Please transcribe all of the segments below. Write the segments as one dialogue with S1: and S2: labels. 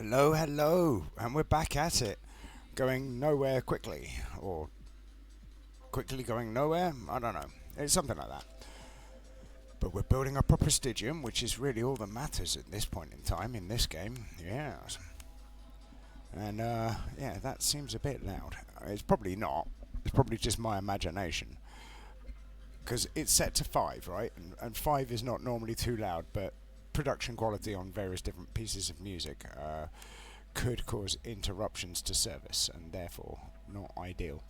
S1: Hello, hello, and we're back at it. Going nowhere quickly, or quickly going nowhere? I don't know. It's something like that. But we're building up a prestigium, which is really all that matters at this point in time in this game. Yes. And, yeah, that seems a bit loud. It's probably not. It's probably just my imagination. Because it's set to 5, right? And 5 is not normally too loud, but production quality on various different pieces of music could cause interruptions to service, and therefore not ideal.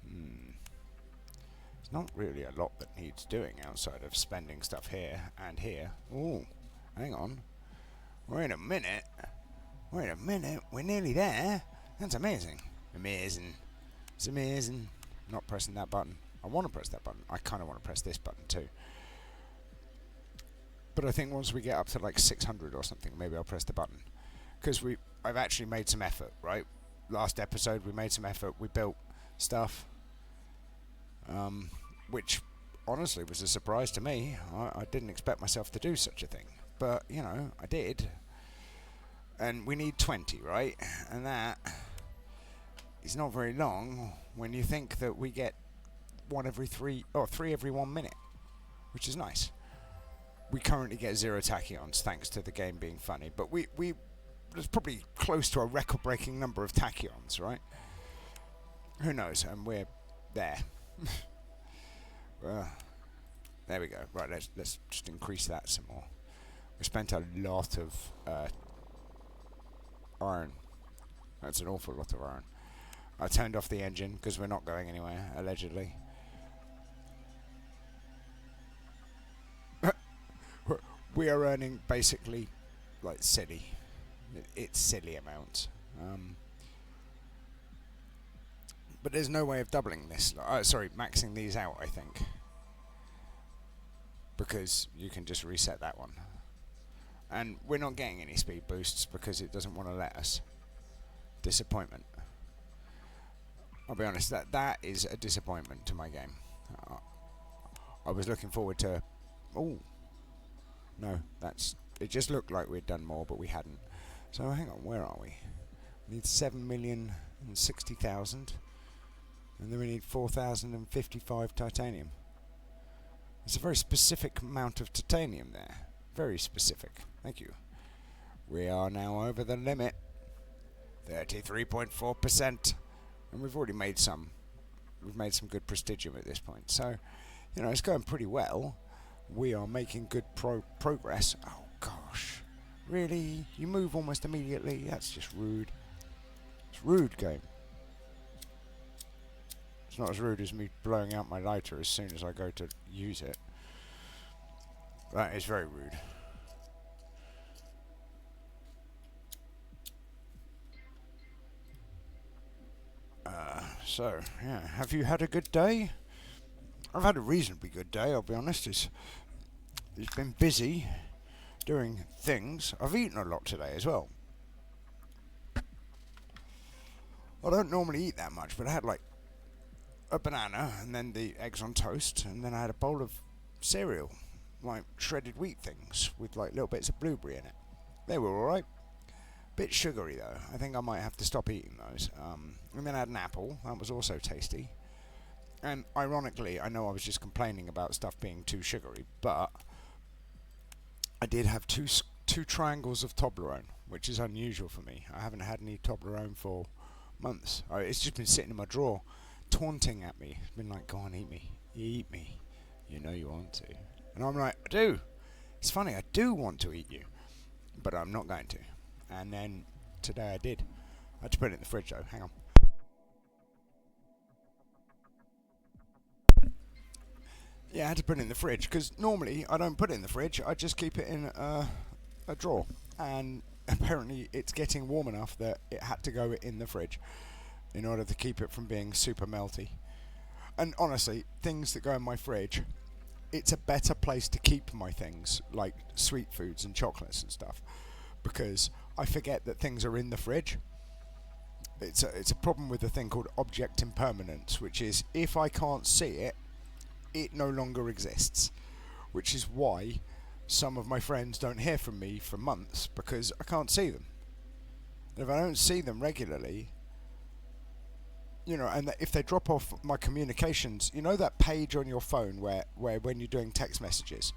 S1: There's not really a lot that needs doing outside of spending stuff here and here. Ooh, hang on. Wait a minute. We're nearly there. That's amazing. Amazing. It's amazing. Not pressing that button. I want to press that button. I kind of want to press this button too. But I think once we get up to like 600 or something, maybe I'll press the button. Because I've actually made some effort, right? Last episode we made some effort. We built stuff, which honestly was a surprise to me. I didn't expect myself to do such a thing. But, you know, I did. And we need 20, right? And that is not very long when you think that we get 3 every 1 minute, which is nice. We currently get 0 tachyons thanks to the game being funny, but there's probably close to a record-breaking number of tachyons, right? Who knows? And we're there. There we go. Right, let's just increase that some more. We spent a lot of iron. That's an awful lot of iron. I turned off the engine because we're not going anywhere, allegedly. We are earning basically like silly. It's silly amounts. But there's no way of doubling this. Maxing these out, I think. Because you can just reset that one. And we're not getting any speed boosts because it doesn't want to let us. Disappointment. I'll be honest, that is a disappointment to my game. I was looking forward to... Oh. No, it just looked like we'd done more, but we hadn't. So hang on, where are we? We need 7,060,000. And then we need 4,055 titanium. It's a very specific amount of titanium there. Very specific. Thank you. We are now over the limit. 33.4%. And we've already made some. We've made some good prestigium at this point. So, you know, it's going pretty well. We are making good progress. Oh, gosh. Really? You move almost immediately? That's just rude. It's rude, game. It's not as rude as me blowing out my lighter as soon as I go to use it. That is very rude. So, yeah. Have you had a good day? I've had a reasonably good day, I'll be honest. It's been busy doing things. I've eaten a lot today as well. I don't normally eat that much, but I had like a banana and then the eggs on toast, and then I had a bowl of cereal, like shredded wheat things with like little bits of blueberry in it. They were alright. Bit sugary though. I think I might have to stop eating those. And then I had an apple. That was also tasty. And ironically, I know I was just complaining about stuff being too sugary, but I did have two triangles of Toblerone, which is unusual for me. I haven't had any Toblerone for months. It's just been sitting in my drawer, taunting at me. It's been like, go on, eat me. Eat me. You know you want to. And I'm like, I do. It's funny, I do want to eat you, but I'm not going to. And then today I did. I had to put it in the fridge though. Hang on. Yeah, I had to put it in the fridge because normally I don't put it in the fridge. I just keep it in a drawer. And apparently it's getting warm enough that it had to go in the fridge in order to keep it from being super melty. And honestly, things that go in my fridge, it's a better place to keep my things, like sweet foods and chocolates and stuff, because I forget that things are in the fridge. It's a problem with a thing called object impermanence, which is if I can't see it, it no longer exists, which is why some of my friends don't hear from me for months because I can't see them. And if I don't see them regularly, and if they drop off my communications, that page on your phone where when you're doing text messages,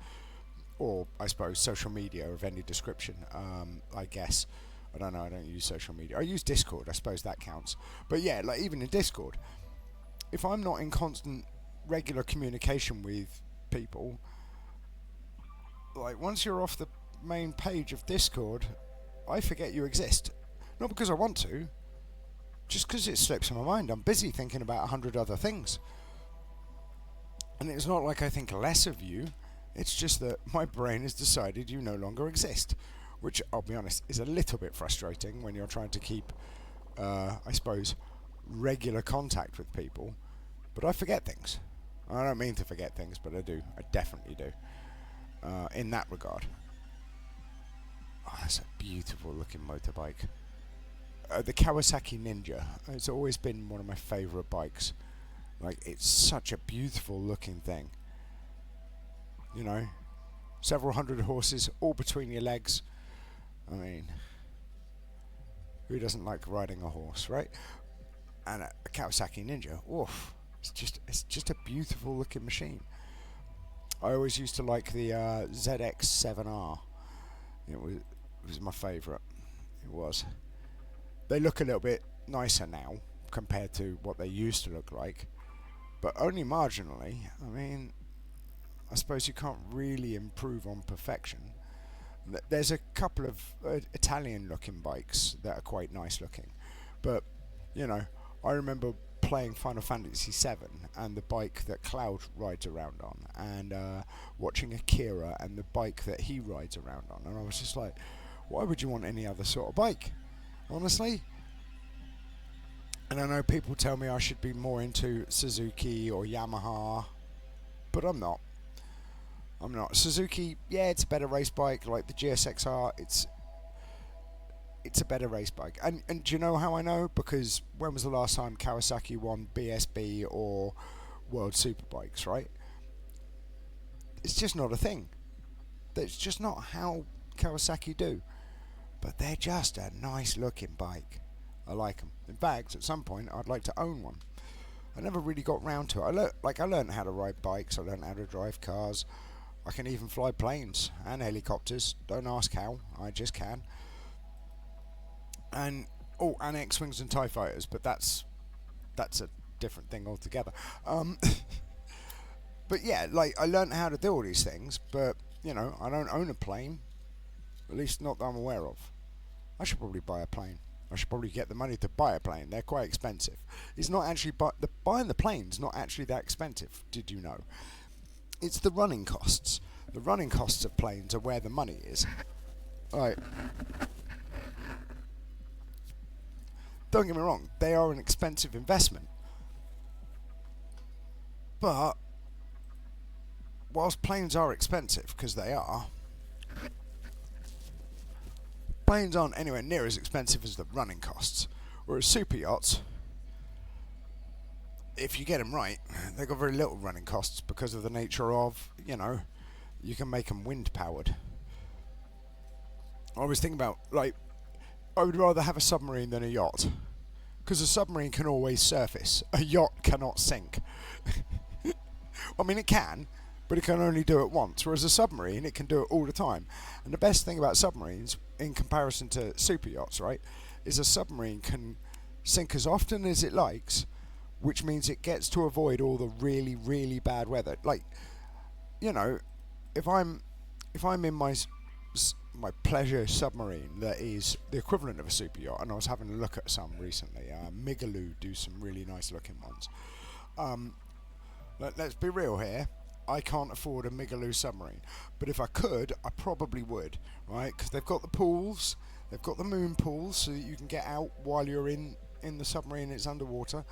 S1: or I suppose social media of any description, I guess. I don't know, I don't use social media. I use Discord, I suppose that counts. But yeah, like even in Discord, if I'm not in constant, regular communication with people, like once you're off the main page of Discord, I forget you exist. Not because I want to, just because it slips my mind. I'm busy thinking about 100 other things. And it's not like I think less of you, it's just that my brain has decided you no longer exist. Which, I'll be honest, is a little bit frustrating when you're trying to keep, I suppose, regular contact with people. But I forget things. I don't mean to forget things, but I do. I definitely do. In that regard. Oh, that's a beautiful looking motorbike. The Kawasaki Ninja. It's always been one of my favourite bikes. Like, it's such a beautiful looking thing. Several hundred horses, all between your legs. I mean, who doesn't like riding a horse, right? And a Kawasaki Ninja, oof. It's just a beautiful looking machine. I always used to like the ZX7R. It was my favourite. It was. They look a little bit nicer now compared to what they used to look like, but only marginally. I mean, I suppose you can't really improve on perfection. There's a couple of Italian-looking bikes that are quite nice looking, but I remember playing Final Fantasy VII and the bike that Cloud rides around on, and watching Akira and the bike that he rides around on, and I was just like, why would you want any other sort of bike? Honestly. And I know people tell me I should be more into Suzuki or Yamaha, but I'm not. Suzuki, yeah, it's a better race bike, like the GSXR. It's a better race bike. And do you know how I know? Because when was the last time Kawasaki won BSB or World Superbikes, right? It's just not a thing. That's just not how Kawasaki do. But they're just a nice looking bike. I like them. In fact, at some point, I'd like to own one. I never really got round to it. I learned how to ride bikes. I learned how to drive cars. I can even fly planes and helicopters. Don't ask how. I just can. And X-wings and TIE fighters, but that's a different thing altogether. But yeah, like I learned how to do all these things, but I don't own a plane. At least not that I'm aware of. I should probably buy a plane. I should probably get the money to buy a plane. They're quite expensive. It's not actually buying the plane's not actually that expensive. Did you know? It's the running costs. The running costs of planes are where the money is. Right. Don't get me wrong, they are an expensive investment. But whilst planes are expensive, because they are, planes aren't anywhere near as expensive as the running costs. Whereas super yachts, if you get them right, they've got very little running costs because of the nature of, you can make them wind powered. I was thinking about, I would rather have a submarine than a yacht. Because a submarine can always surface. A yacht cannot sink. I mean, it can, but it can only do it once. Whereas a submarine, it can do it all the time. And the best thing about submarines, in comparison to super yachts, right, is a submarine can sink as often as it likes, which means it gets to avoid all the really, really bad weather. Like, if I'm in my pleasure submarine that is the equivalent of a super yacht, and I was having a look at some recently. Migaloo do some really nice looking ones. Let's be real here. I can't afford a Migaloo submarine, but if I could, I probably would, right? Because they've got the pools, they've got the moon pools, so that you can get out while you're in the submarine. It's underwater,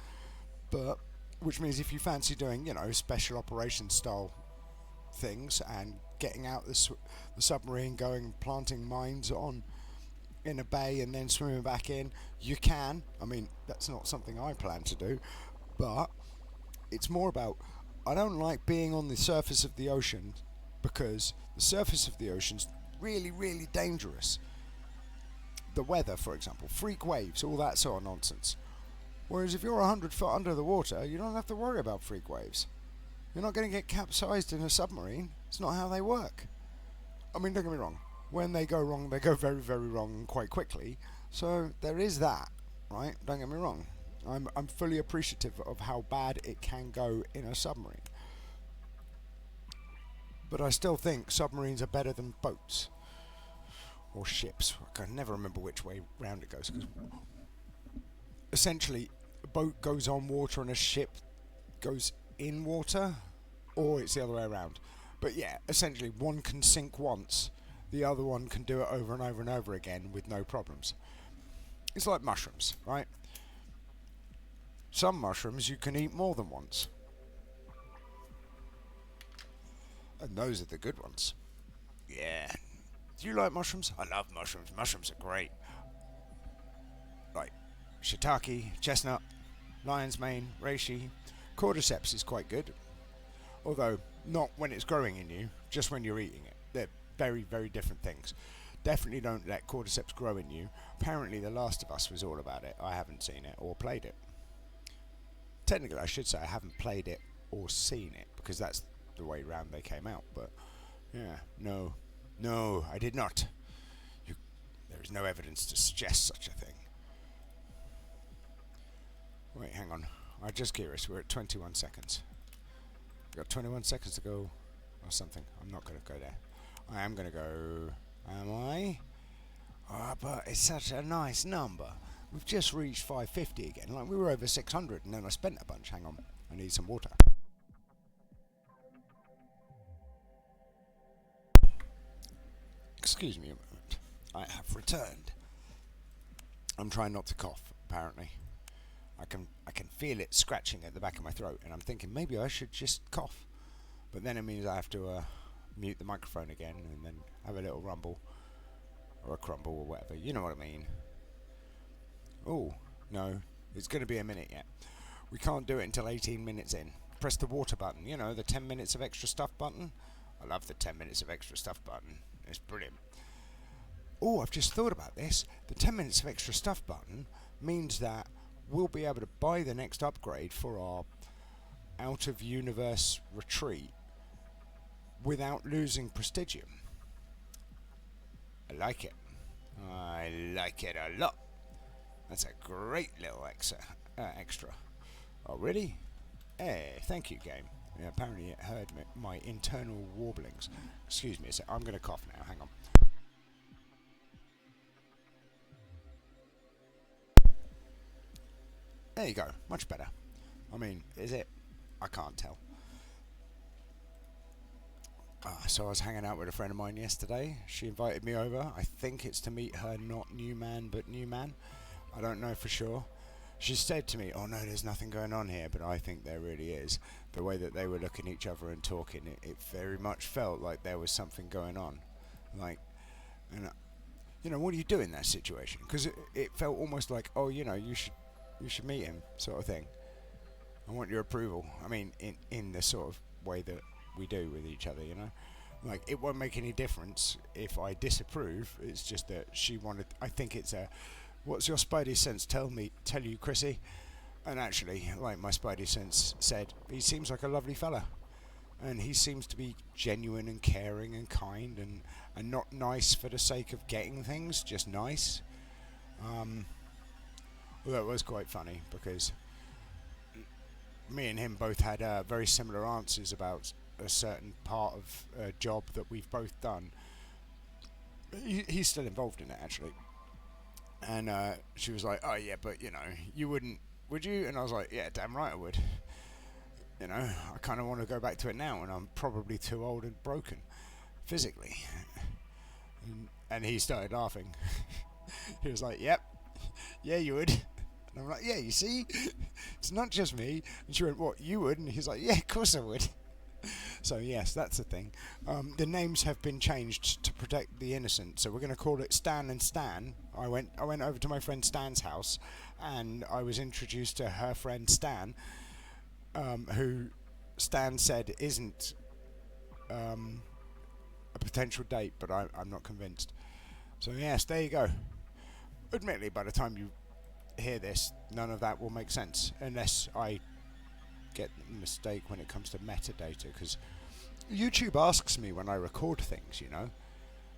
S1: but which means if you fancy doing, special operations style things and getting out the submarine, going planting mines in a bay and then swimming back in, you can. I mean, that's not something I plan to do, but it's more about, I don't like being on the surface of the ocean because The surface of the ocean's really, really dangerous. The weather, for example, freak waves, all that sort of nonsense. Whereas if you're 100 foot under the water, you don't have to worry about freak waves. You're not going to get capsized in a submarine. It's not how they work. I mean, don't get me wrong. When they go wrong, they go very, very wrong quite quickly. So there is that, right? Don't get me wrong. I'm fully appreciative of how bad it can go in a submarine. But I still think submarines are better than boats. Or ships. I can never remember which way round it goes. Because essentially, a boat goes on water and a ship goes in water. Or it's the other way around. But yeah, essentially one can sink once. The other one can do it over and over and over again with no problems. It's like mushrooms, right? Some mushrooms you can eat more than once. And those are the good ones. Yeah. Do you like mushrooms? I love mushrooms. Mushrooms are great. Like shiitake, chestnut, lion's mane, reishi. Cordyceps is quite good. Although, not when it's growing in you, just when you're eating it. They're very, very different things. Definitely don't let cordyceps grow in you. Apparently The Last of Us was all about it. I haven't seen it or played it. Technically, I should say I haven't played it or seen it, because that's the way round they came out. But, yeah, no, I did not. There is no evidence to suggest such a thing. Wait, hang on. I'm just curious. We're at 21 seconds. We've got 21 seconds to go or something. I'm not going to go there. I am going to go... Am I? Oh, but it's such a nice number. We've just reached 550 again. Like, we were over 600 and then I spent a bunch. Hang on. I need some water. Excuse me a moment. I have returned. I'm trying not to cough, apparently. I can feel it scratching at the back of my throat, and I'm thinking maybe I should just cough. But then it means I have to mute the microphone again and then have a little rumble. Or a crumble or whatever. You know what I mean. Oh, no. It's going to be a minute yet. We can't do it until 18 minutes in. Press the water button. You know, the 10 minutes of extra stuff button. I love the 10 minutes of extra stuff button. It's brilliant. Oh, I've just thought about this. The 10 minutes of extra stuff button means that we'll be able to buy the next upgrade for our out-of-universe retreat without losing Prestigium. I like it. I like it a lot. That's a great little extra. Oh, really? Hey, thank you, game. Yeah, apparently it heard my internal warblings. Excuse me a sec. I'm going to cough now. Hang on. There you go. Much better. I mean, is it? I can't tell. So I was hanging out with a friend of mine yesterday. She invited me over. I think it's to meet her not new man, but new man. I don't know for sure. She said to me, oh no, there's nothing going on here, but I think there really is. The way that they were looking at each other and talking, it very much felt like there was something going on. Like, and you know, what do you do in that situation? Because it felt almost like, oh, you know, you should meet him, sort of thing. I want your approval. I mean, in the sort of way that we do with each other, you know. Like, it won't make any difference if I disapprove. It's just that she wanted. I think it's a. What's your spidey sense tell you, Chrissy? And actually, like, my spidey sense said, he seems like a lovely fella, and he seems to be genuine and caring and kind and not nice for the sake of getting things, just nice. Well, that was quite funny because me and him both had very similar answers about a certain part of a job that we've both done. He's still involved in it, actually. And she was like, oh yeah, but you know, you wouldn't, would you? And I was like, yeah, damn right I would. You know, I kind of want to go back to it now, and I'm probably too old and broken physically. And he started laughing. He was like, yep, yeah, you would. And I'm like, yeah, you see, it's not just me. And she went, what, you would? And he's like, yeah, of course I would. So yes, that's the thing. The names have been changed to protect the innocent, so we're going to call it Stan and Stan. I went over to my friend Stan's house, and I was introduced to her friend Stan, who Stan said isn't a potential date, but I'm not convinced. So yes, there you go. Admittedly, by the time you hear this, none of that will make sense unless I get the mistake when it comes to metadata, because YouTube asks me when I record things, you know.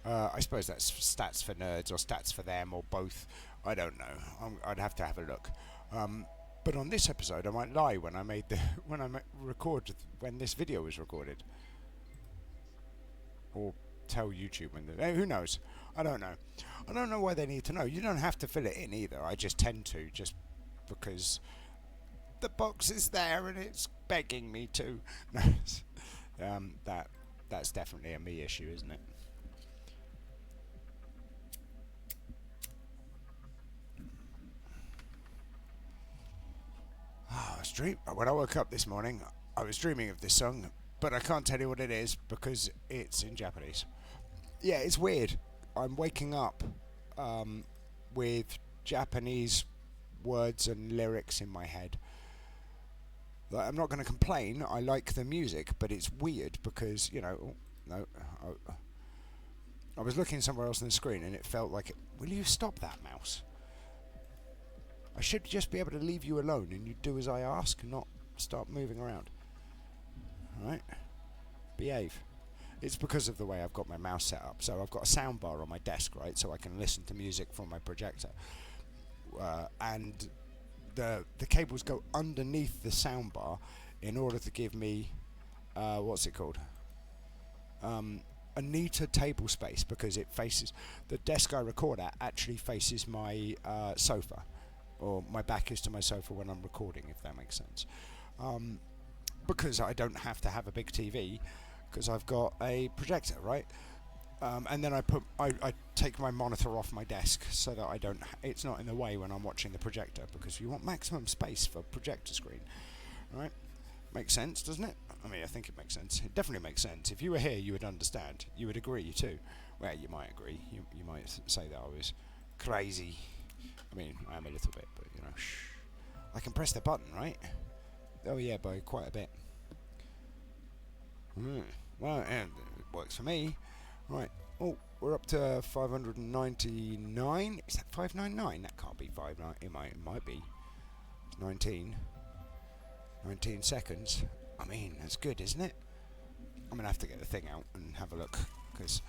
S1: I suppose that's stats for nerds or stats for them or both. I don't know. I'd have to have a look. But on this episode, I might lie when I made the record when this video was recorded, or tell YouTube when who knows. I don't know. I don't know why they need to know. You don't have to fill it in either. I just tend to, just because the box is there and it's begging me to. That's definitely a me issue, isn't it? When I woke up this morning, I was dreaming of this song, but I can't tell you what it is because it's in Japanese. Yeah, it's weird. I'm waking up with Japanese words and lyrics in my head. Like, I'm not going to complain. I like the music, but it's weird because, you know, no, I was looking somewhere else on the screen and it felt like, will you stop that, mouse? I should just be able to leave you alone and you do as I ask and not start moving around. Alright? Behave. It's because of the way I've got my mouse set up. So I've got a soundbar on my desk, right? So I can listen to music from my projector. And the cables go underneath the soundbar in order to give me, what's it called? A neater table space, because it faces, the desk I record at actually faces my sofa. Or my back is to my sofa when I'm recording, if that makes sense. Because I don't have to have a big TV, because I've got a projector, right? And then I take my monitor off my desk so that it's not in the way when I'm watching the projector, because you want maximum space for projector screen, right? Makes sense, doesn't it? I mean, I think it makes sense. It definitely makes sense. If you were here, you would understand. You would agree too. Well, you might agree. You might say that I was crazy. I mean, I am a little bit, but you know, shh. I can press the button, right? Oh yeah, by quite a bit. Well, and it works for me. Right. Oh, we're up to 599. Is that 599? That can't be 599. It might be. It's 19 seconds. I mean, that's good, isn't it? I'm gonna have to get the thing out and have a look, because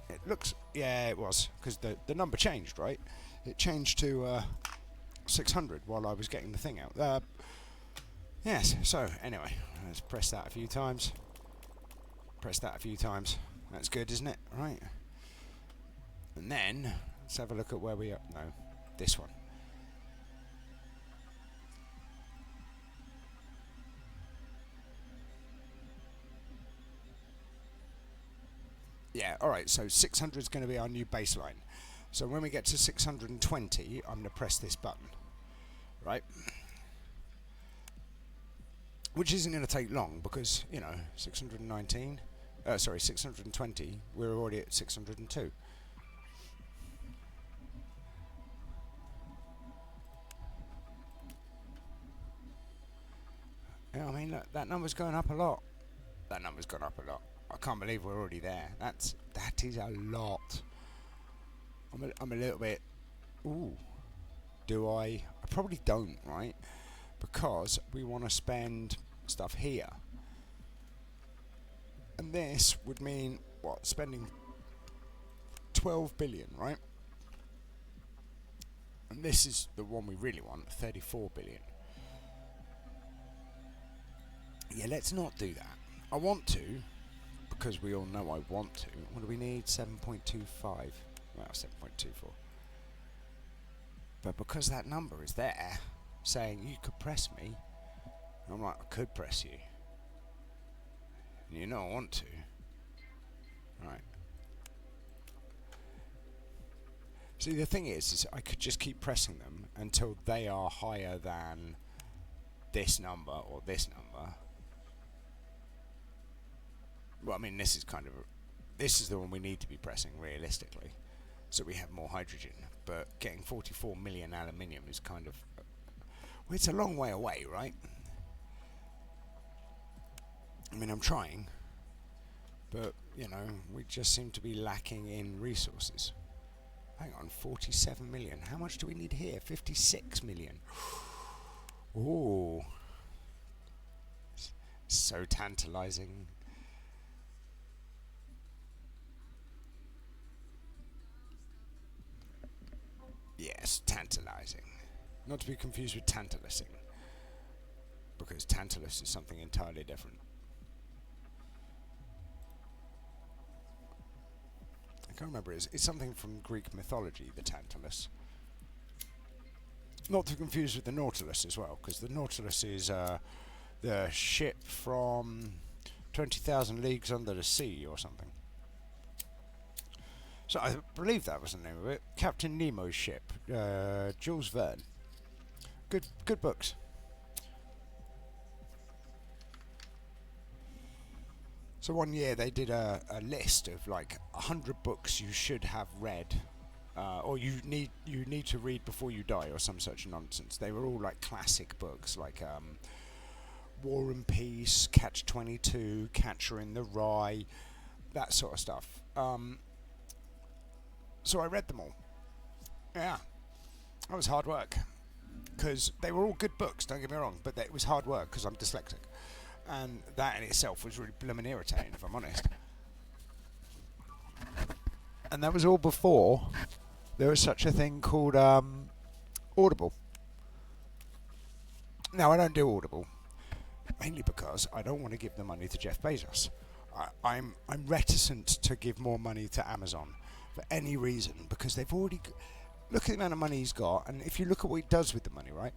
S1: it looks. Yeah, it was, because the number changed, right? It changed to 600 while I was getting the thing out. Yes, so anyway, let's press that a few times. That's good, isn't it? Right. And then, let's have a look at where we are. No, this one. Yeah, alright, so 600 is going to be our new baseline. So when we get to 620, I'm going to press this button, right? Which isn't going to take long because, you know, 620, we're already at 602. Yeah, I mean, look, that number's going up a lot. I can't believe we're already there. That is a lot. I'm a little bit. Ooh, do I? I probably don't, right? Because we want to spend stuff here, and this would mean what? Spending 12 billion, right? And this is the one we really want, 34 billion. Yeah, let's not do that. I want to, because we all know I want to. What do we need? 7.25. Well, 7.24. But because that number is there, saying you could press me, I'm like, I could press you. And you know I want to. Right. See, the thing is I could just keep pressing them until they are higher than this number or this number. Well, I mean, this is the one we need to be pressing realistically, so we have more hydrogen. But getting 44 million aluminium is kind of, well, it's a long way away, right? I mean, I'm trying, but we just seem to be lacking in resources. Hang on, 47 million. How much do we need here? 56 million. Ooh. So tantalizing. Yes, tantalizing. Not to be confused with tantalising, because Tantalus is something entirely different. I can't remember. It's something from Greek mythology, the Tantalus. Not to confuse with the Nautilus as well, because the Nautilus is the ship from 20,000 Leagues Under the Sea or something. So I believe that was the name of it. Captain Nemo's ship, Jules Verne. Good books. So one year they did a list of like 100 books you should have read, or you need to read before you die, or some such nonsense. They were all like classic books, like War and Peace, Catch-22, Catcher in the Rye, that sort of stuff. So I read them all. Yeah, that was hard work, because they were all good books. Don't get me wrong, but it was hard work because I'm dyslexic. And that in itself was really blooming irritating, if I'm honest. And that was all before there was such a thing called Audible. Now, I don't do Audible, mainly because I don't want to give the money to Jeff Bezos. I'm reticent to give more money to Amazon for any reason, because they've already... Look at the amount of money he's got, and if you look at what he does with the money, right?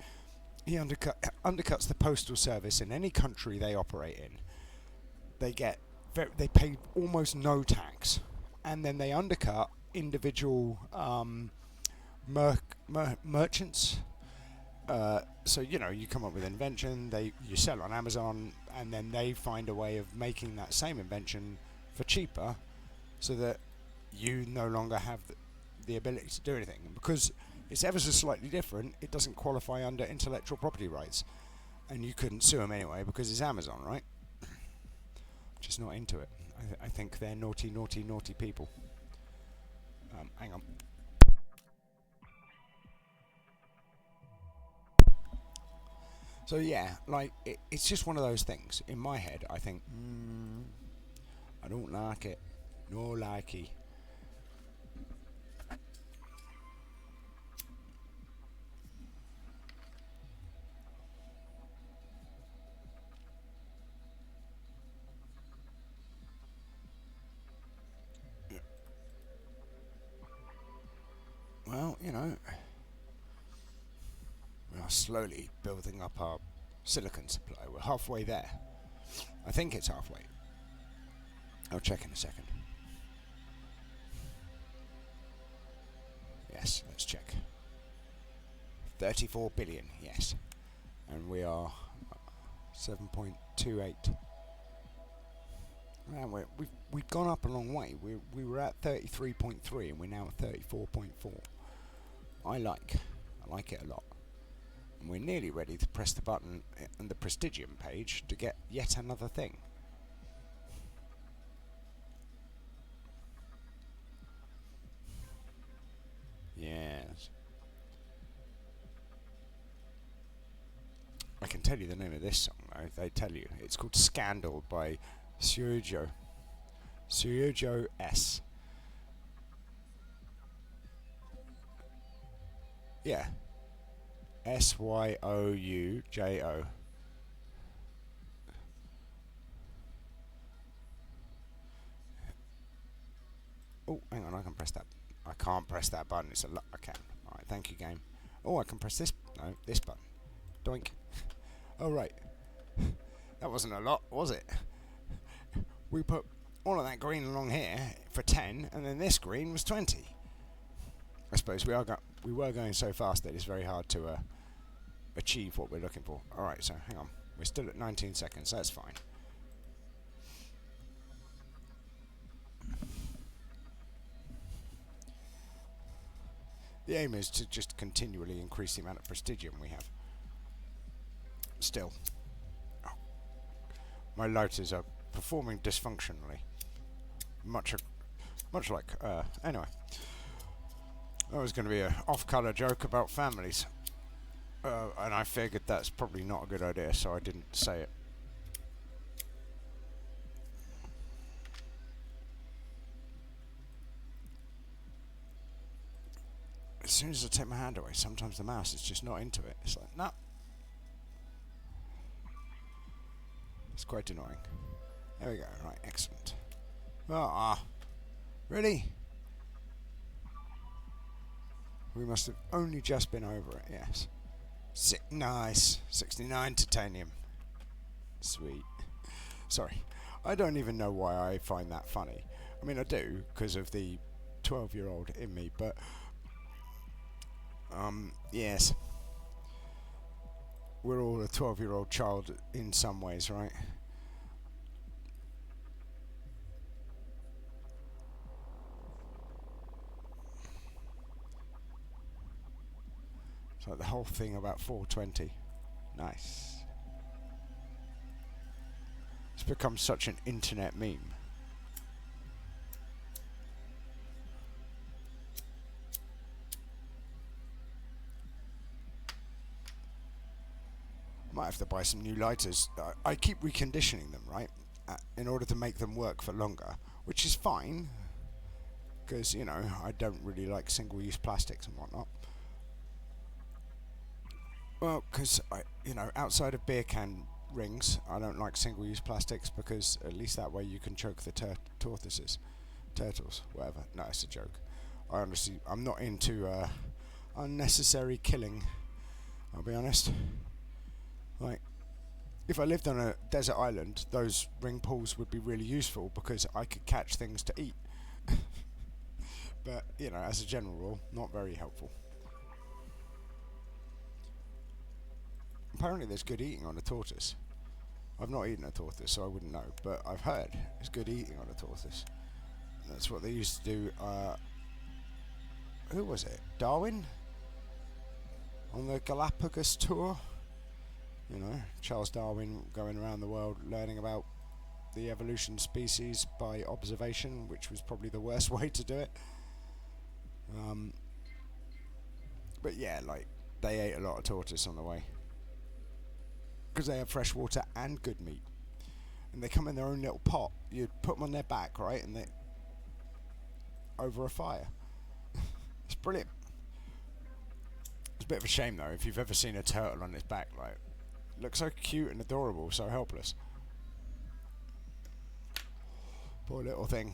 S1: He undercuts the postal service in any country they operate in. They pay almost no tax, and then they undercut individual merchants. So you come up with an invention, you sell on Amazon, and then they find a way of making that same invention for cheaper, so that you no longer have the ability to do anything, because it's ever so slightly different. It doesn't qualify under intellectual property rights, and you couldn't sue them anyway because it's Amazon, right? Just not into it. I think they're naughty, naughty, naughty people. Hang on. So yeah, like it's just one of those things. In my head, I think, I don't like it. No likey. Well, we are slowly building up our silicon supply. We're halfway there. I think it's halfway. I'll check in a second. Yes, let's check. 34 billion, yes. And we are 7.28. Well, we've gone up a long way. We were at 33.3 and we're now at 34.4. I like it a lot. And we're nearly ready to press the button on the Prestigium page to get yet another thing. Yes. I can tell you the name of this song though. They tell you. It's called Scandal by Syojo S. Yeah. Syoujo. Oh, hang on, I can press that. I can't press that button. It's a lot. I can. Alright, thank you, game. Oh, I can press this. No, this button. Doink. Oh, right. That wasn't a lot, was it? We put all of that green along here for 10, and then this green was 20. I suppose we were going so fast that it's very hard to achieve what we're looking for. Alright, so hang on. We're still at 19 seconds, so that's fine. The aim is to just continually increase the amount of prestigium we have. Still. Oh. My lighters are performing dysfunctionally. Much, much like. Anyway, that was going to be a off-color joke about families, and I figured that's probably not a good idea, so I didn't say it. As soon as I take my hand away, sometimes the mouse is just not into it. It's like, no. It's quite annoying. There we go. Right, excellent. Really? We must have only just been over it, yes. Nice. 69 titanium. Sweet. Sorry. I don't even know why I find that funny. I mean, I do, because of the 12-year-old in me, but... yes. We're all a 12-year-old child in some ways, right? It's like the whole thing about 420. Nice. It's become such an internet meme. Might have to buy some new lighters. I keep reconditioning them, right? In order to make them work for longer, which is fine. Because, you know, I don't really like single-use plastics and whatnot. Well, because, outside of beer can rings, I don't like single-use plastics because at least that way you can choke the turtles, whatever. No, it's a joke. I'm not into unnecessary killing, I'll be honest. Like, if I lived on a desert island, those ring pulls would be really useful because I could catch things to eat. But, as a general rule, not very helpful. Apparently there's good eating on a tortoise. I've not eaten a tortoise, so I wouldn't know, but I've heard there's good eating on a tortoise. That's what they used to do. Who was it? Darwin? On the Galapagos tour? Charles Darwin going around the world learning about the evolution of species by observation, which was probably the worst way to do it. But yeah, like, they ate a lot of tortoise on the way. Because they have fresh water and good meat. And they come in their own little pot. You put them on their back, right? And they... over a fire. It's brilliant. It's a bit of a shame, though, if you've ever seen a turtle on its back, like... It looks so cute and adorable, so helpless. Poor little thing.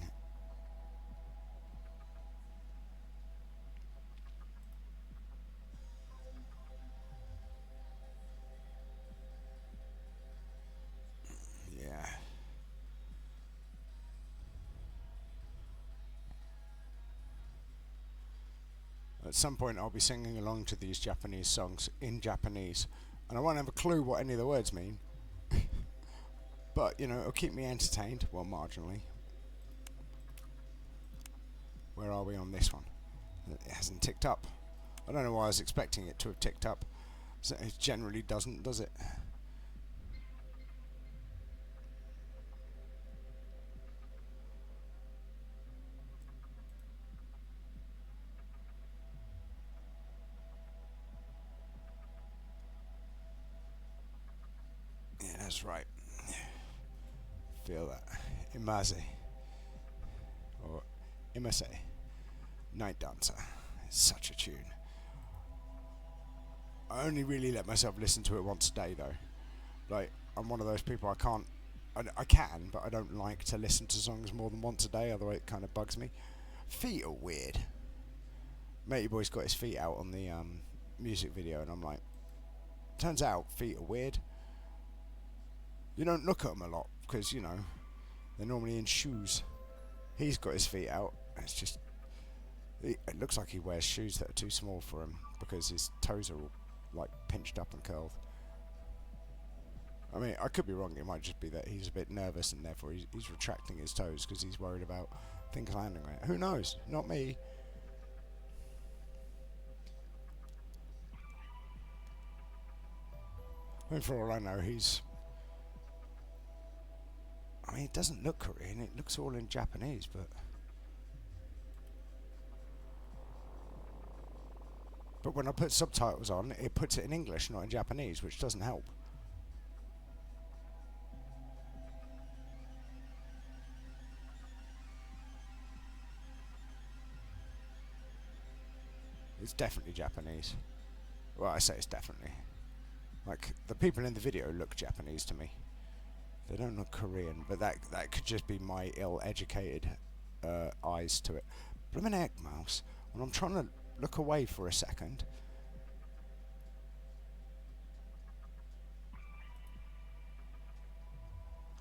S1: Yeah. At some point I'll be singing along to these Japanese songs in Japanese, and I won't have a clue what any of the words mean. But, it'll keep me entertained, well, marginally. Where are we on this one? It hasn't ticked up. I don't know why I was expecting it to have ticked up. So it generally doesn't, does it? Yeah, that's right. Feel that. Imaze. Or Imase. Night Dancer. It's such a tune. I only really let myself listen to it once a day, though. Like, I'm one of those people I can, but I don't like to listen to songs more than once a day, otherwise it kind of bugs me. Feet are weird. Matey Boy's got his feet out on the music video, and I'm like, turns out feet are weird. You don't look at them a lot, because, they're normally in shoes. He's got his feet out, and it's just... It looks like he wears shoes that are too small for him, because his toes are all, like, pinched up and curled. I mean, I could be wrong. It might just be that he's a bit nervous and therefore he's retracting his toes because he's worried about things landing on it. Who knows? Not me. I mean, for all I know, he's... I mean, it doesn't look Korean, it looks all in Japanese, but when I put subtitles on, it puts it in English, not in Japanese, which doesn't help. It's definitely Japanese. Well, I say it's definitely. Like, the people in the video look Japanese to me. They don't look Korean, but that could just be my ill-educated eyes to it. Blooming egg mouse. When I'm trying to look away for a second.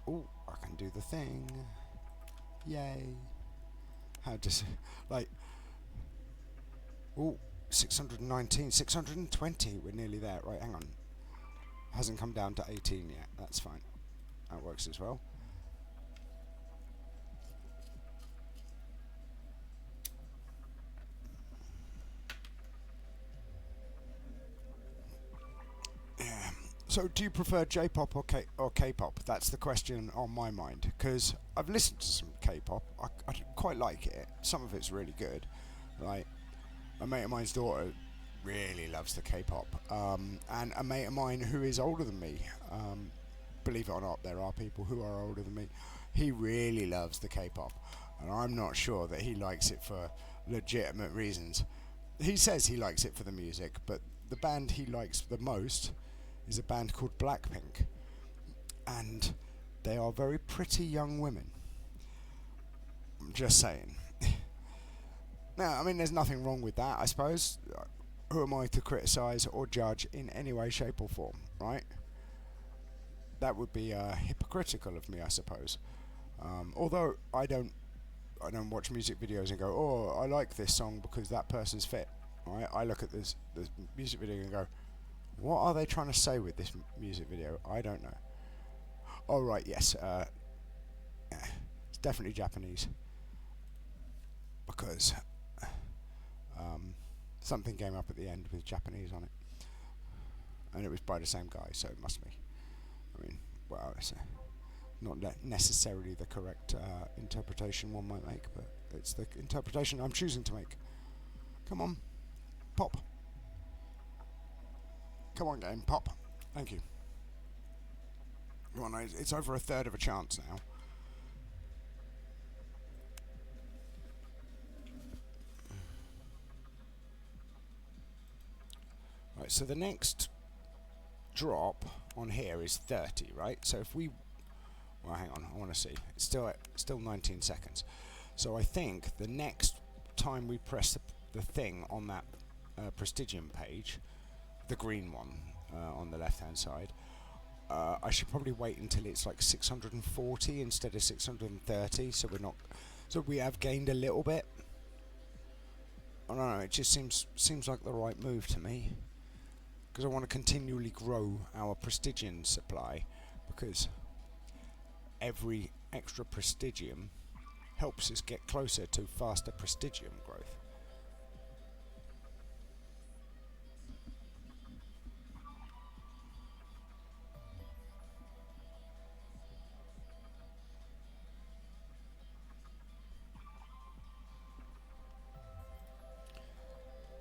S1: Oh, I can do the thing. Yay. How does... Like... Oh, 619, 620. We're nearly there. Right, hang on. Hasn't come down to 18 yet. That's fine. That works as well. Yeah. So, do you prefer J-pop or K-pop? That's the question on my mind. Because I've listened to some K-pop. I quite like it. Some of it's really good. Like, a mate of mine's daughter really loves the K-pop. And a mate of mine who is older than me, believe it or not, there are people who are older than me, he really loves the K-pop. And I'm not sure that he likes it for legitimate reasons. He says he likes it for the music, but the band he likes the most is a band called Blackpink. And they are very pretty young women. I'm just saying. Now, I mean, there's nothing wrong with that, I suppose. Who am I to criticise or judge in any way, shape or form, right? That would be hypocritical of me, I suppose. Although I don't watch music videos and go, oh, I like this song because that person's fit. Right? I look at this music video and go, what are they trying to say with this music video? I don't know. Oh, right, yes. It's definitely Japanese. Because something came up at the end with Japanese on it. And it was by the same guy, so it must be. I mean, well, it's not necessarily the correct interpretation one might make, but it's the interpretation I'm choosing to make. Come on. Pop. Come on, game. Pop. Thank you. Come on, it's over a third of a chance now. Right, so the next drop on here is 30, right? So if we... Well, hang on, I want to see. It's still 19 seconds. So I think the next time we press the thing on that Prestigium page, the green one on the left-hand side, I should probably wait until it's like 640 instead of 630, so we're not... So we have gained a little bit. I don't know, it just seems like the right move to me. Because I want to continually grow our Prestigium supply, because every extra Prestigium helps us get closer to faster Prestigium growth.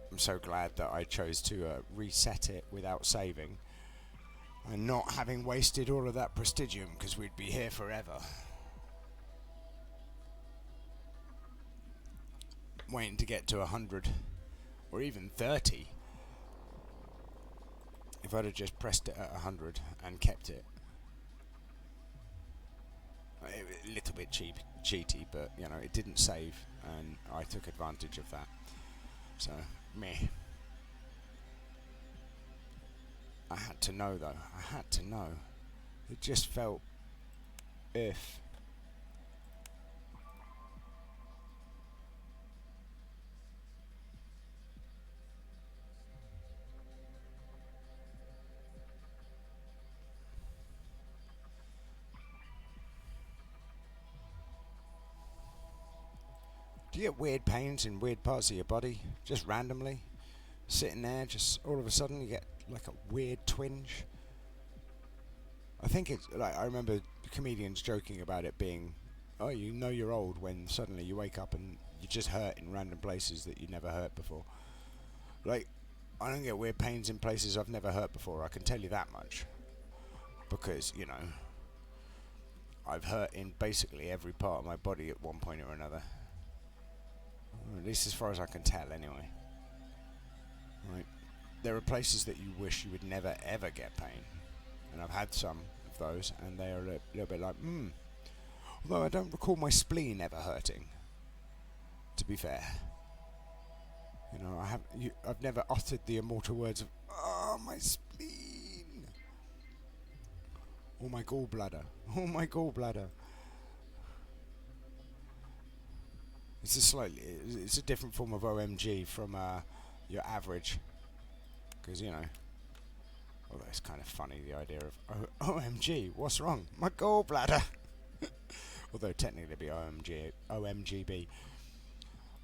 S1: I'm so glad that I chose to reset it without saving and not having wasted all of that Prestigium, because we'd be here forever. Waiting to get to 100 or even 30. If I'd have just pressed it at 100 and kept it. A little bit cheaty, but you know, it didn't save and I took advantage of that. So, meh. I had to know though. I had to know. It just felt if. Do you get weird pains in weird parts of your body, just randomly? Sitting there, just all of a sudden you get like a weird twinge? I think it's like, I remember comedians joking about it being, oh, you know you're old when suddenly you wake up and you just hurt in random places that you never hurt before. Like, I don't get weird pains in places I've never hurt before, I can tell you that much. Because, I've hurt in basically every part of my body at one point or another. Or at least as far as I can tell, anyway. Right. There are places that you wish you would never ever get pain. And I've had some of those, and they are a little bit like, Although I don't recall my spleen ever hurting, to be fair. I've never uttered the immortal words of, oh, my spleen. Or my gallbladder. Oh, my gallbladder. It's a different form of OMG from your average. Because, although it's kind of funny, the idea of, OMG, what's wrong? My gallbladder. Although technically it'd be OMGB.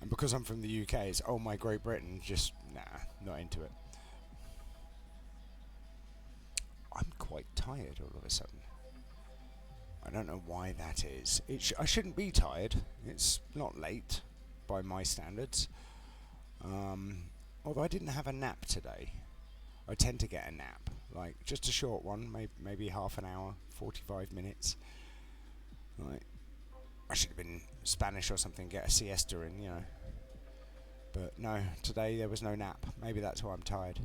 S1: And because I'm from the UK, it's, oh my Great Britain, just, not into it. I'm quite tired all of a sudden. I don't know why that is. I shouldn't be tired. It's not late by my standards. Although I didn't have a nap today. I tend to get a nap, like just a short one, maybe half an hour, 45 minutes. Like, I should have been Spanish or something, get a siesta in, But no, today there was no nap. Maybe that's why I'm tired.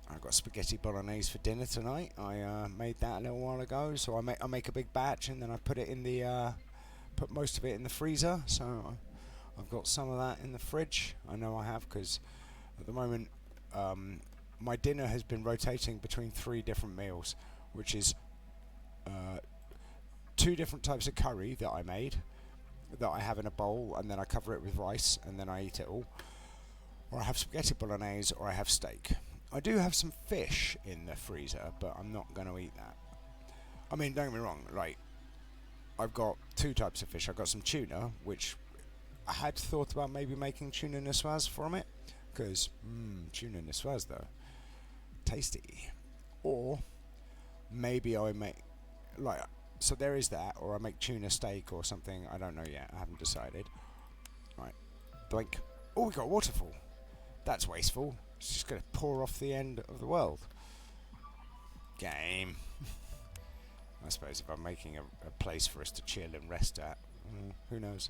S1: I've got spaghetti bolognese for dinner tonight. I made that a little while ago, so I make a big batch and then I put it in put most of it in the freezer. So I've got some of that in the fridge. I know I have, because at the moment my dinner has been rotating between 3 different meals, which is 2 different types of curry that I made, that I have in a bowl, and then I cover it with rice, and then I eat it all. Or I have spaghetti bolognese, or I have steak. I do have some fish in the freezer, but I'm not going to eat that. I mean, don't get me wrong, like, I've got 2 types of fish. I've got some tuna, which I had thought about maybe making tuna niçoise from it, because, tuna niçoise though, tasty. Or maybe I make, so there is that, or I make tuna steak or something. I don't know yet. I haven't decided. Right, blink. Oh, we got a waterfall. That's wasteful. It's just going to pour off the end of the world. Game. I suppose if I'm making a place for us to chill and rest at, who knows.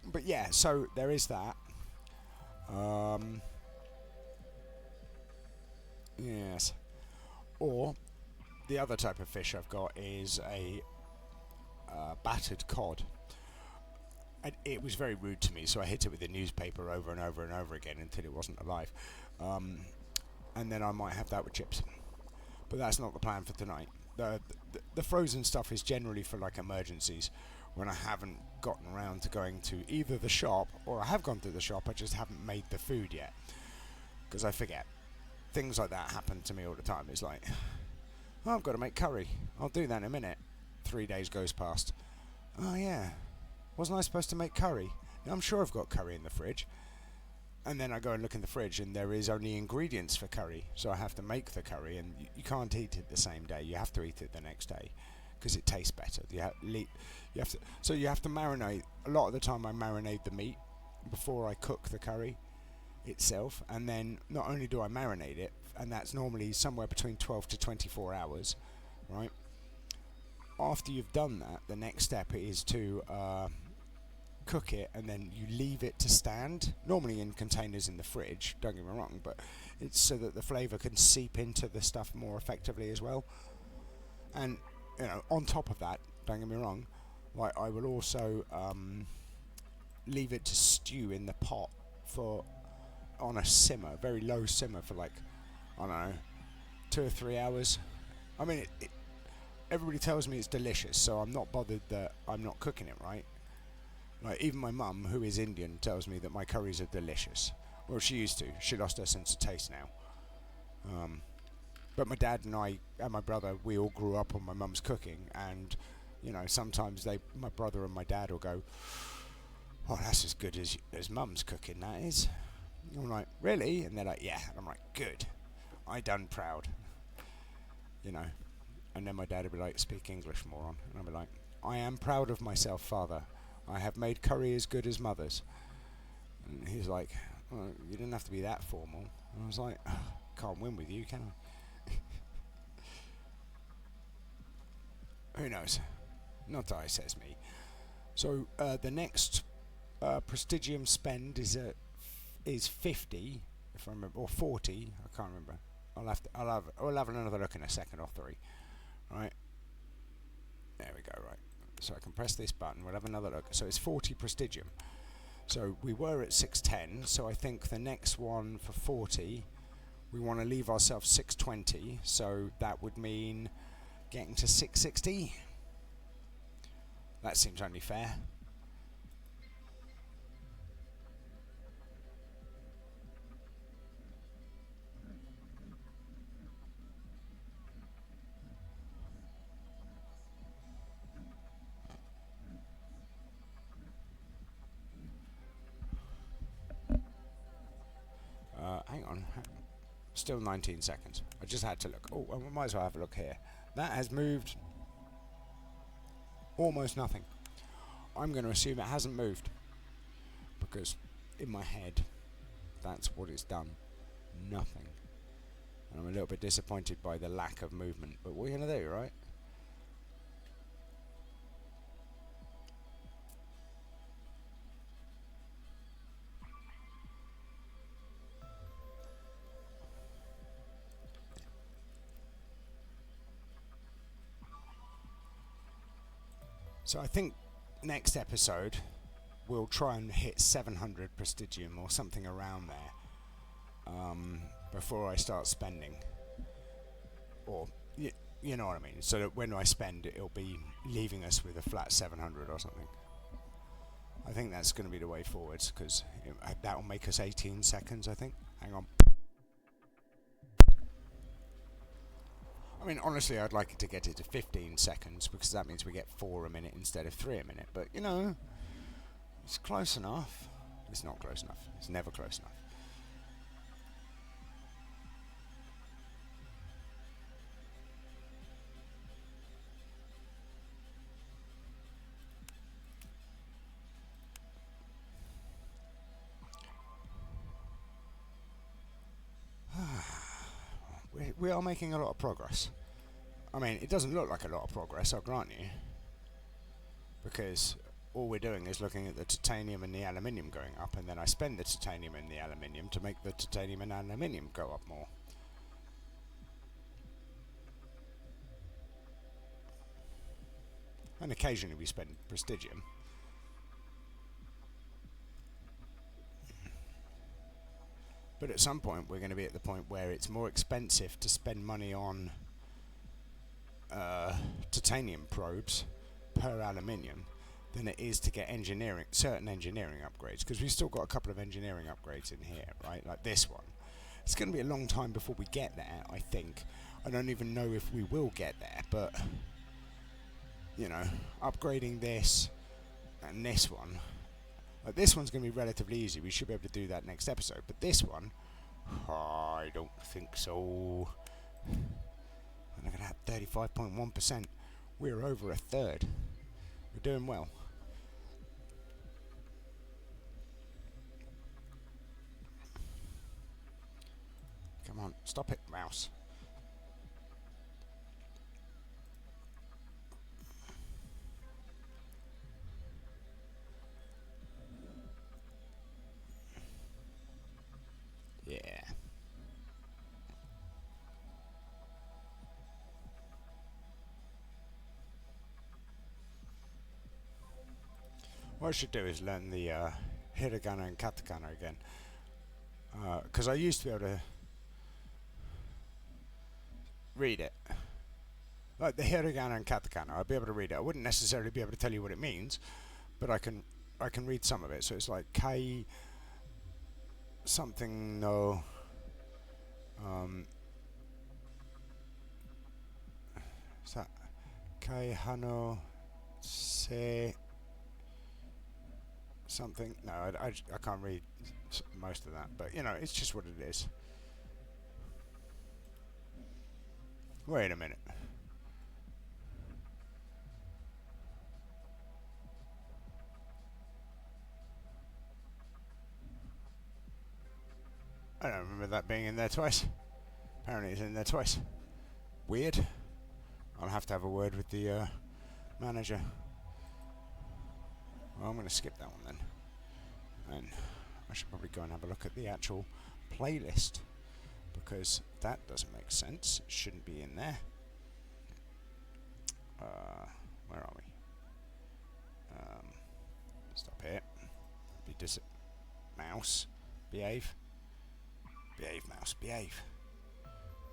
S1: But yeah, so there is that. Yes. Or the other type of fish I've got is a battered cod. And it was very rude to me, so I hit it with a newspaper over and over and over again until it wasn't alive. And then I might have that with chips. But that's not the plan for tonight. The frozen stuff is generally for like emergencies, when I haven't gotten around to going to either the shop, or I have gone to the shop, I just haven't made the food yet, because I forget. Things like that happen to me all the time. It's like, oh, I've got to make curry. I'll do that in a minute. 3 days goes past. Oh yeah, wasn't I supposed to make curry? Now, I'm sure I've got curry in the fridge. And then I go and look in the fridge, and there is only ingredients for curry, so I have to make the curry, and you can't eat it the same day. You have to eat it the next day, because it tastes better. You have to marinate. A lot of the time I marinate the meat before I cook the curry itself, and then not only do I marinate it, and that's normally somewhere between 12 to 24 hours, right? After you've done that, the next step is to cook it, and then you leave it to stand, normally in containers in the fridge, don't get me wrong, but it's so that the flavour can seep into the stuff more effectively as well. And on top of that, don't get me wrong, like, I will also leave it to stew in the pot on a simmer, very low simmer, for like, I don't know, 2 or 3 hours. I mean, everybody tells me it's delicious, so I'm not bothered that I'm not cooking it right. Like, even my mum, who is Indian, tells me that my curries are delicious. Well, she used to. She lost her sense of taste now. But my dad and I and my brother, we all grew up on my mum's cooking, and sometimes my brother and my dad will go, "Oh, that's as good as mum's cooking, that is." And I'm like, "Really?" And they're like, "Yeah." And I'm like, "Good. I done proud." And then my dad would be like, speak English, moron. And I'd be like, I am proud of myself, father. I have made curry as good as mother's. And he's like, well, you didn't have to be that formal. And I was like, can't win with you, can I? Who knows? Not that I says me. So the next prestigium spend is 50, if I remember, or 40. I can't remember. I'll have another look in a second or three. Right. There we go. Right. So I can press this button. We'll have another look. So it's 40 prestigium. So we were at 610. So I think the next one for 40, we want to leave ourselves 620. So that would mean getting to 660. That seems only fair. Hang on. Still 19 seconds. I just had to look. Oh, I might as well have a look here. That has moved almost nothing. I'm going to assume it hasn't moved, because in my head, that's what it's done. Nothing. And I'm a little bit disappointed by the lack of movement. But what are you going to do, right? So I think next episode we'll try and hit 700 prestigium or something around there before I start spending. Or, you know what I mean. So that when I spend, it'll be leaving us with a flat 700 or something. I think that's going to be the way forwards, because that will make us 18 seconds, I think. Hang on. I mean, honestly, I'd like it to get it to 15 seconds, because that means we get 4 a minute instead of 3 a minute. But, you know, it's close enough. It's not close enough. It's never close enough. We are making a lot of progress. I mean, it doesn't look like a lot of progress, I'll grant you, because all we're doing is looking at the titanium and the aluminium going up, and then I spend the titanium and the aluminium to make the titanium and aluminium go up more. And occasionally we spend prestigium. But at some point we're going to be at the point where it's more expensive to spend money on titanium probes per aluminium than it is to get certain engineering upgrades, because we've still got a couple of engineering upgrades in here, right? Like this one. It's going to be a long time before we get there, I think. I don't even know if we will get there, but, you know, upgrading this and this one. Like, this one's going to be relatively easy. We should be able to do that next episode. But this one, I don't think so. And look at that, 35.1%. We're over a third. We're doing well. Come on, stop it, mouse. Yeah. What I should do is learn the hiragana and katakana again. Because I used to be able to read it. Like the hiragana and katakana, I'd be able to read it. I wouldn't necessarily be able to tell you what it means, but I can read some of it. So it's like kai something no. Is that kai hano se something? No, I can't read most of that, but you know, it's just what it is. Wait a minute. I don't remember that being in there twice. Apparently it's in there twice. Weird. I'll have to have a word with the manager. Well, I'm going to skip that one then. And I should probably go and have a look at the actual playlist, because that doesn't make sense. It shouldn't be in there. Where are we? Stop here. Mouse. Behave. Behave, mouse. Behave.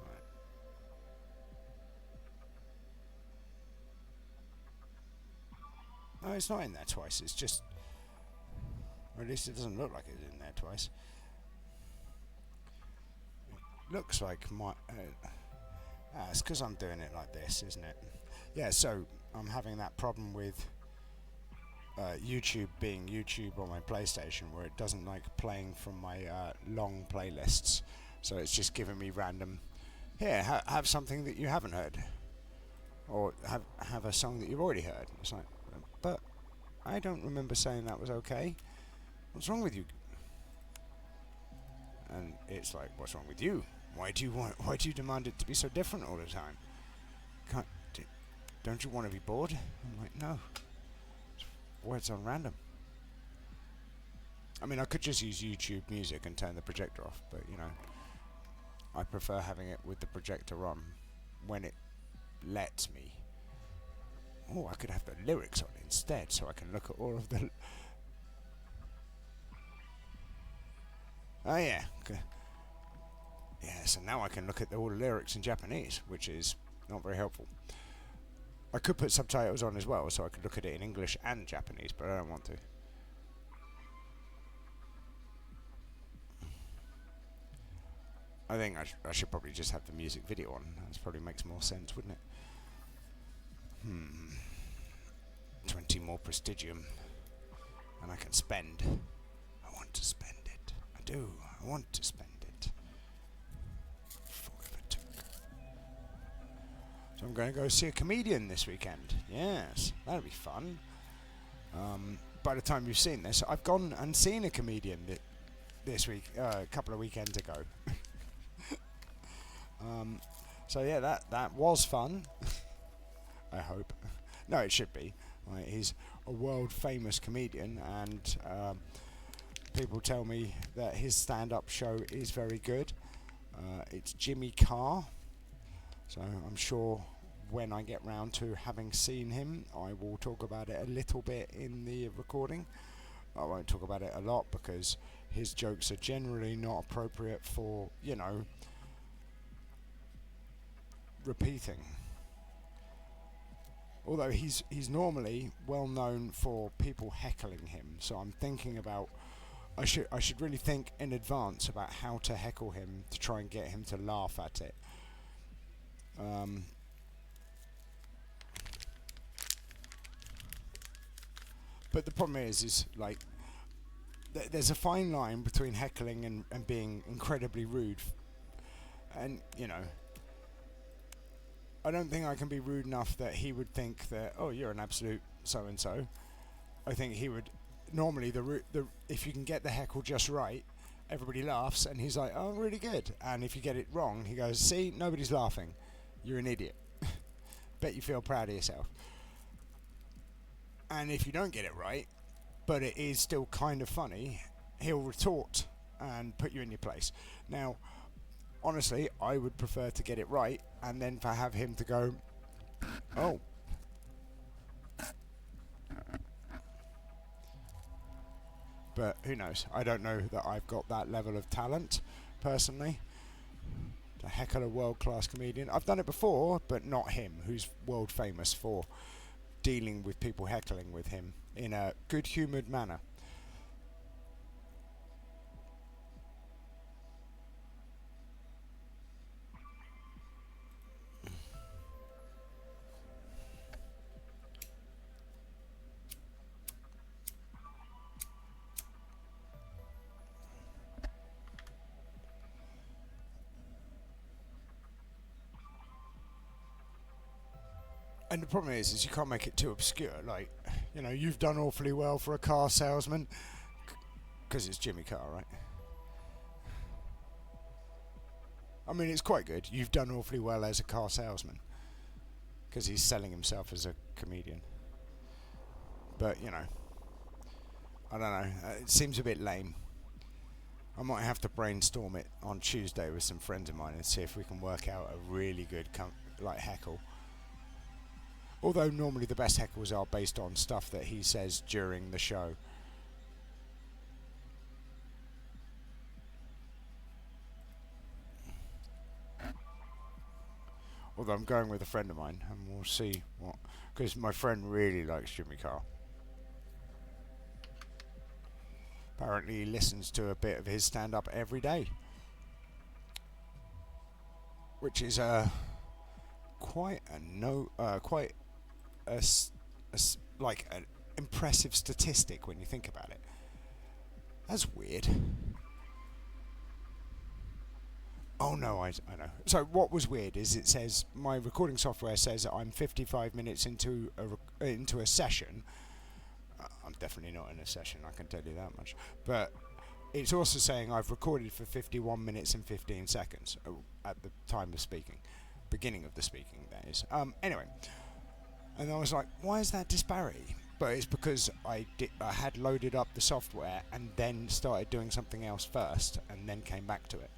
S1: Right. No, it's not in there twice. It's just... Or at least it doesn't look like it's in there twice. It looks like my... it's because I'm doing it like this, isn't it? Yeah, so I'm having that problem with YouTube being YouTube on my PlayStation, where it doesn't like playing from my long playlists. So it's just giving me random... Here, have something that you haven't heard. Or have a song that you've already heard. It's like, but I don't remember saying that was okay. What's wrong with you? And it's like, what's wrong with you? Why do you demand it to be so different all the time? Don't you want to be bored? I'm like, no. Words on random. I mean, I could just use YouTube Music and turn the projector off, but you know, I prefer having it with the projector on when it lets me. Oh, I could have the lyrics on instead, so I can look at all of the... Oh yeah. Okay. Yeah, so now I can look at all the lyrics in Japanese, which is not very helpful. I could put subtitles on as well, so I could look at it in English and Japanese, but I don't want to. I think I should probably just have the music video on. That probably makes more sense, wouldn't it? 20 more prestigium. And I can spend. I want to spend it. I do. I want to spend it. Forever took. So I'm going to go see a comedian this weekend. Yes, that'll be fun. By the time you've seen this, I've gone and seen a comedian this week, a couple of weekends ago. So yeah, that was fun. I hope. No, it should be. Right, he's a world famous comedian, and people tell me that his stand-up show is very good. It's Jimmy Carr. So I'm sure when I get round to having seen him, I will talk about it a little bit in the recording. I won't talk about it a lot because his jokes are generally not appropriate for, you know, repeating. Although he's normally well known for people heckling him, so I'm thinking about I should really think in advance about how to heckle him to try and get him to laugh at it. But the problem is like there's a fine line between heckling and being incredibly rude, and you know, I don't think I can be rude enough that he would think that, oh, you're an absolute so and so. I think he would normally if you can get the heckle just right, everybody laughs, and he's like, oh, really good. And if you get it wrong, he goes, see, nobody's laughing. You're an idiot. Bet you feel proud of yourself. And if you don't get it right, but it is still kind of funny, he'll retort and put you in your place. Now, honestly, I would prefer to get it right and then for have him to go, oh. But who knows? I don't know that I've got that level of talent, personally, to heckle a world-class comedian. I've done it before, but not him, who's world famous for dealing with people heckling with him in a good-humoured manner. And the problem is you can't make it too obscure. Like, you know, you've done awfully well for a car salesman, because it's Jimmy Carr, right? I mean, it's quite good. You've done awfully well as a car salesman because he's selling himself as a comedian. But, you know, I don't know. It seems a bit lame. I might have to brainstorm it on Tuesday with some friends of mine and see if we can work out a really good heckle. Although normally the best heckles are based on stuff that he says during the show. Although I'm going with a friend of mine and we'll see what... Because my friend really likes Jimmy Carr. Apparently he listens to a bit of his stand-up every day. Which is quite like an impressive statistic when you think about it. That's weird. Oh no, I know. So what was weird is it says my recording software says that I'm 55 minutes into a session. I'm definitely not in a session, I can tell you that much. But it's also saying I've recorded for 51 minutes and 15 seconds at the time of speaking. Beginning of the speaking, that is. Anyway, and I was like, why is that disparity? But it's because I had loaded up the software and then started doing something else first and then came back to it.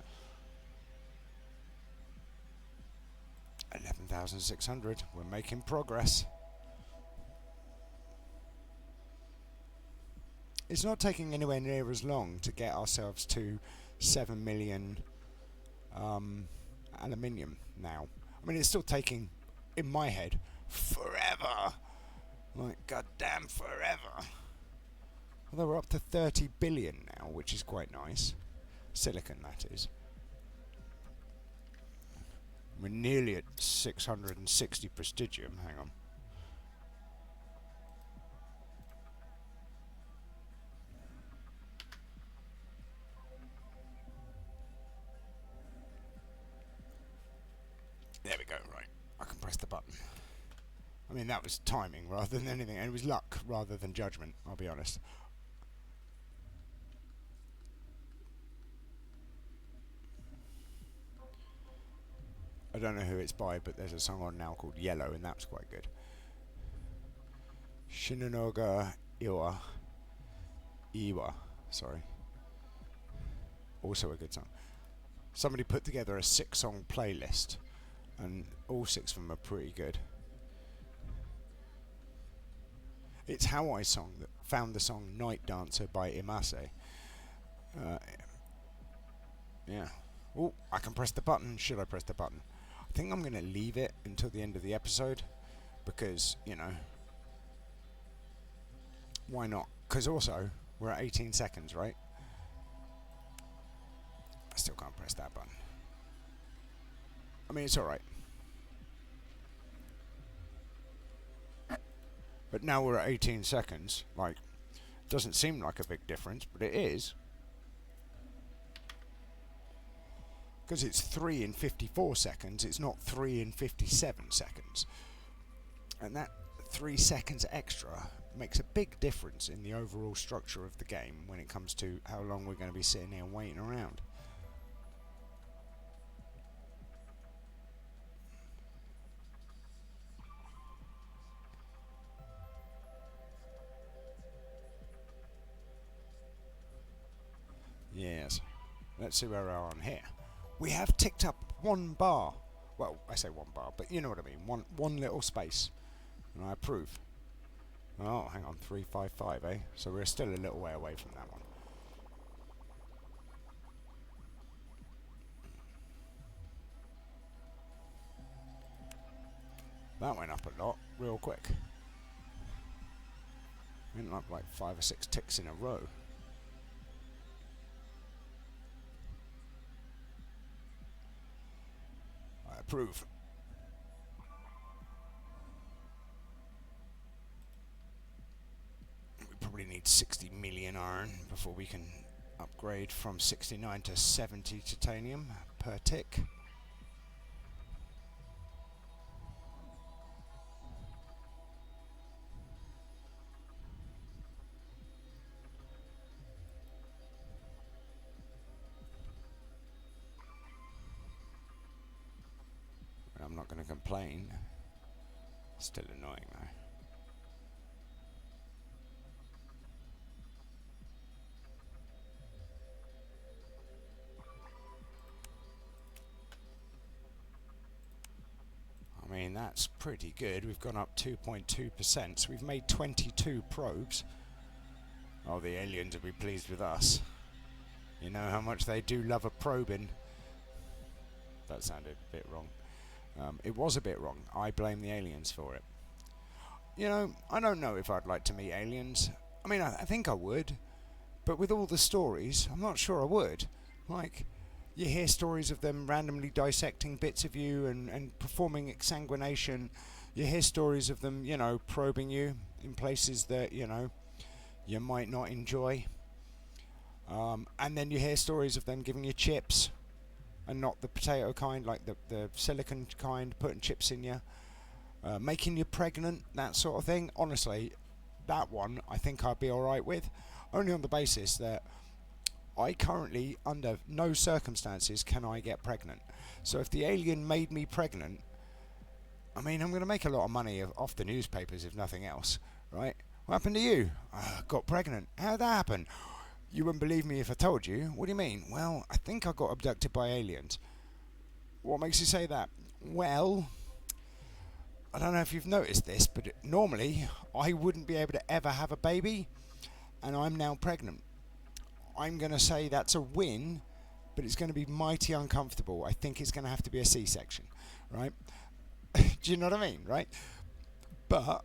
S1: 11,600. We're making progress. It's not taking anywhere near as long to get ourselves to 7 million aluminium now. I mean, it's still taking, in my head, forever. Like, goddamn forever. Although we're up to 30 billion now, which is quite nice. Silicon, that is. We're nearly at 660 prestigium. Hang on. There we go, right. I can press the button. I mean, that was timing rather than anything, and it was luck rather than judgment, I'll be honest. I don't know who it's by, but there's a song on now called Yellow, and that's quite good. Shinanoga Iwa, sorry. Also a good song. Somebody put together a 6-song playlist, and all 6 of them are pretty good. It's How I Song that found the song Night Dancer by Imase. Yeah. Oh, I can press the button. Should I press the button? I think I'm going to leave it until the end of the episode because, you know, why not? Because also, we're at 18 seconds, right? I still can't press that button. I mean, it's alright. But now we're at 18 seconds. Like, doesn't seem like a big difference, but it is. Because it's 3 in 54 seconds, it's not 3 in 57 seconds. And that 3 seconds extra makes a big difference in the overall structure of the game when it comes to how long we're going to be sitting here waiting around. Yes. Let's see where we are on here. We have ticked up 1 bar. Well, I say 1 bar, but you know what I mean. One little space. And I approve. Oh, hang on. 355, eh? So we're still a little way away from that one. That went up a lot, real quick. Went up like 5 or 6 ticks in a row. I approve. We probably need 60 million iron before we can upgrade from 69 to 70 titanium per tick. going to complain. Still annoying though. I mean, that's pretty good. We've gone up 2.2%. So we've made 22 probes. Oh, the aliens will be pleased with us. You know how much they do love a probing. That sounded a bit wrong. It was a bit wrong. I blame the aliens for it. You know, I don't know if I'd like to meet aliens. I mean, I think I would. But with all the stories, I'm not sure I would. Like, you hear stories of them randomly dissecting bits of you and performing exsanguination. You hear stories of them, you know, probing you in places that, you know, you might not enjoy. And then you hear stories of them giving you chips, and not the potato kind, like the silicon kind, putting chips in you, making you pregnant, that sort of thing. Honestly, that one I think I'd be alright with, only on the basis that I currently, under no circumstances, can I get pregnant. So if the alien made me pregnant, I mean, I'm going to make a lot of money off the newspapers, if nothing else, right? What happened to you? I got pregnant. How'd that happen? You wouldn't believe me if I told you. What do you mean? Well, I think I got abducted by aliens. What makes you say that? Well, I don't know if you've noticed this, but normally I wouldn't be able to ever have a baby, and I'm now pregnant. I'm going to say that's a win, but it's going to be mighty uncomfortable. I think it's going to have to be a C-section, right? Do you know what I mean, right? But,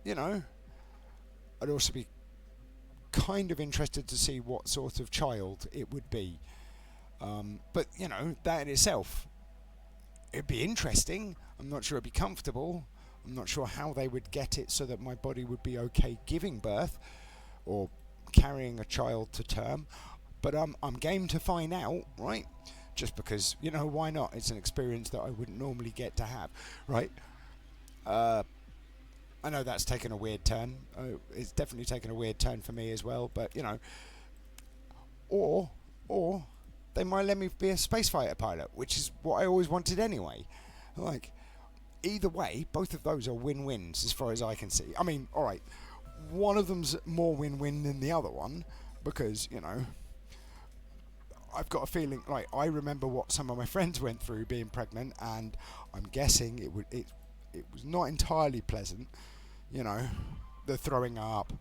S1: you know, I'd also be kind of interested to see what sort of child it would be. But, you know, that in itself, it'd be interesting. I'm not sure it'd be comfortable. I'm not sure how they would get it so that my body would be okay giving birth or carrying a child to term. But I'm game to find out, right? Just because, you know, why not? It's an experience that I wouldn't normally get to have, right? I know that's taken a weird turn. It's definitely taken a weird turn for me as well. But, you know, or they might let me be a space fighter pilot, which is what I always wanted anyway. Like, either way, both of those are win-wins as far as I can see. I mean, all right, one of them's more win-win than the other one because, you know, I've got a feeling, like, I remember what some of my friends went through being pregnant, and I'm guessing it was not entirely pleasant. You know, the throwing up,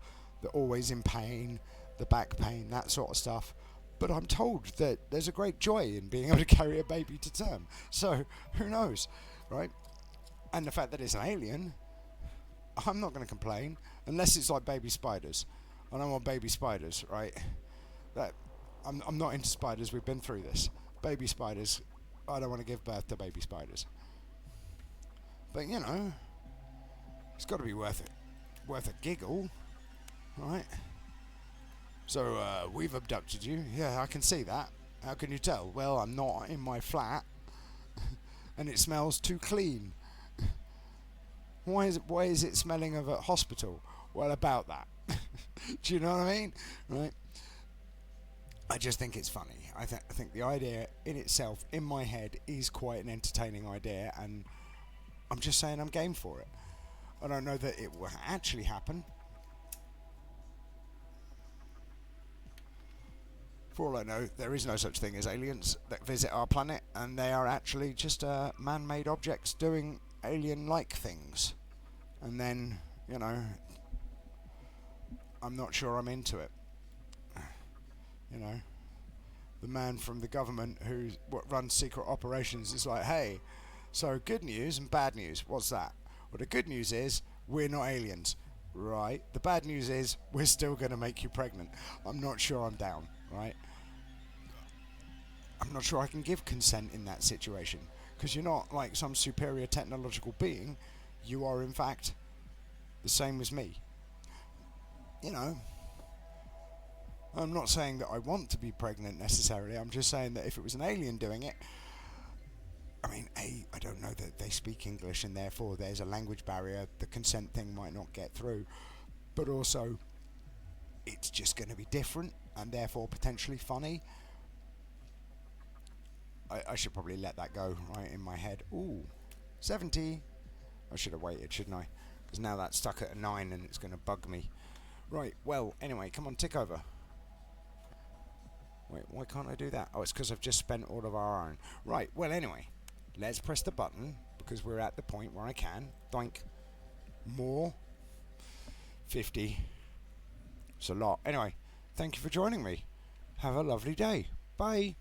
S1: the always in pain, the back pain, that sort of stuff. But I'm told that there's a great joy in being able to carry a baby to term. So, who knows, right? And the fact that it's an alien, I'm not going to complain, unless it's like baby spiders. I don't want baby spiders, right? That I'm not into spiders, we've been through this. Baby spiders, I don't want to give birth to baby spiders. But, you know, it's got to be worth it. Worth a giggle, right? So, we've abducted you. Yeah, I can see that. How can you tell? Well, I'm not in my flat, and it smells too clean. Why is it smelling of a hospital? Well, about that. Do you know what I mean? Right? I just think it's funny. I think the idea in itself, in my head, is quite an entertaining idea, and I'm just saying I'm game for it. I don't know that it will actually happen. For all I know, there is no such thing as aliens that visit our planet, and they are actually just man-made objects doing alien-like things. And then, you know, I'm not sure I'm into it. You know, the man from the government who runs secret operations is like, hey, so good news and bad news. What's that? Well, the good news is we're not aliens, right? The bad news is we're still going to make you pregnant. I'm not sure I'm down, right? I'm not sure I can give consent in that situation because you're not like some superior technological being. You are, in fact, the same as me. You know, I'm not saying that I want to be pregnant necessarily. I'm just saying that if it was an alien doing it, I mean, I don't know that they speak English and therefore there's a language barrier. The consent thing might not get through. But also, it's just going to be different and therefore potentially funny. I should probably let that go right in my head. Ooh, 70. I should have waited, shouldn't I? Because now that's stuck at a 9 and it's going to bug me. Right, well, anyway, come on, tick over. Wait, why can't I do that? Oh, it's because I've just spent all of our iron. Right, well, anyway, let's press the button because we're at the point where I can. Doink. More. 50. It's a lot. Anyway, thank you for joining me. Have a lovely day. Bye.